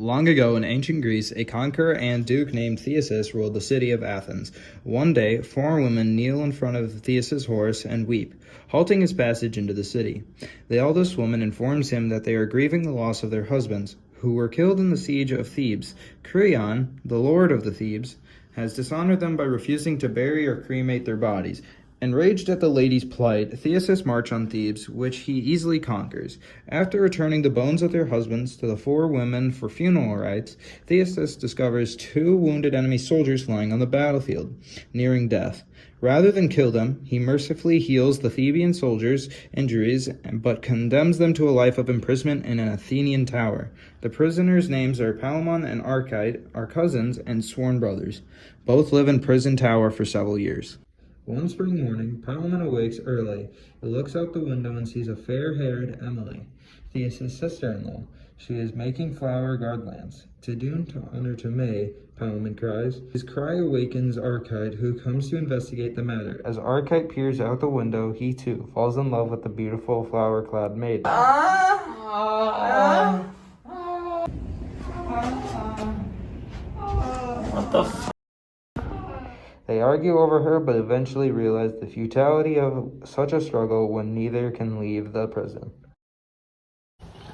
Long ago in ancient Greece, a conqueror and duke named Theseus ruled the city of Athens. One day, four women kneel in front of Theseus' horse and weep, halting his passage into the city. The eldest woman informs him that they are grieving the loss of their husbands, who were killed in the siege of Thebes. Creon, the lord of the Thebes, has dishonored them by refusing to bury or cremate their bodies. Enraged at the lady's plight, Theseus marches on Thebes, which he easily conquers. After returning the bones of their husbands to the four women for funeral rites, Theseus discovers two wounded enemy soldiers lying on the battlefield, nearing death. Rather than kill them, he mercifully heals the Theban soldiers' injuries, but condemns them to a life of imprisonment in an Athenian tower. The prisoners' names are Palamon and Archite, are cousins and sworn brothers. Both live in prison tower for several years. One spring morning, Palamon awakes early. He looks out the window and sees a fair-haired Emily, Theseus' sister-in-law. She is making flower garlands. To do honor to May, Palamon cries. His cry awakens Archite, who comes to investigate the matter. As Archite peers out the window, he too falls in love with the beautiful flower-clad maiden. What the f? They argue over her, but eventually realize the futility of such a struggle when neither can leave the prison.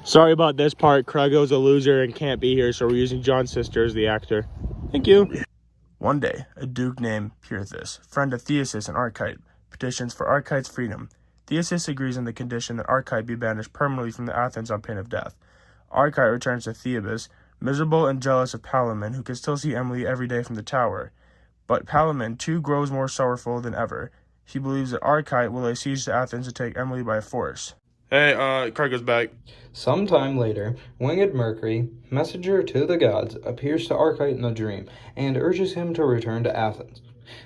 Sorry about this part. Crago's a loser and can't be here, so we're using John's sister as the actor. Thank you. One day, a duke named Pirithous, friend of Theseus and Archite, petitions for Archite's freedom. Theseus agrees on the condition that Archite be banished permanently from the Athens on pain of death. Archite returns to Thebes, miserable and jealous of Palamon, who can still see Emily every day from the tower. But Palamon, too, grows more sorrowful than ever. He believes that Archite will lay siege to Athens to take Emily by force. Hey, Craig back. Sometime later, winged Mercury, messenger to the gods, appears to Archite in a dream and urges him to return to Athens.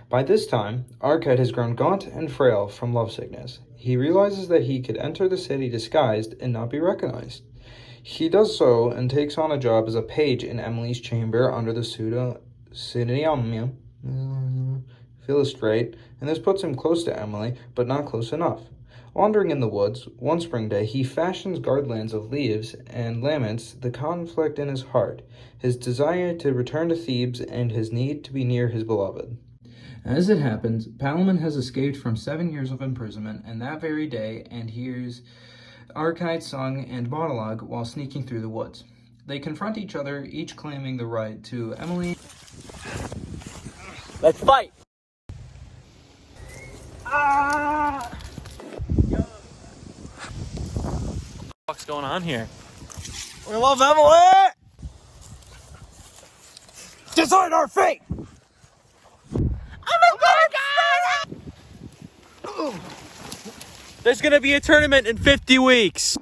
By this time, Archite has grown gaunt and frail from lovesickness. He realizes that he could enter the city disguised and not be recognized. He does so and takes on a job as a page in Emily's chamber under the pseudonym Philostrate, and this puts him close to Emily, but not close enough. Wandering in the woods, one spring day, he fashions garlands of leaves and laments the conflict in his heart, his desire to return to Thebes and his need to be near his beloved. As it happens, Palamon has escaped from 7 years of imprisonment, and that very day, and hears Archite's song and monologue while sneaking through the woods. They confront each other, each claiming the right to Emily. Let's fight! What's going on here? We love Emily! Decide our fate! There's gonna be a tournament in 50 weeks.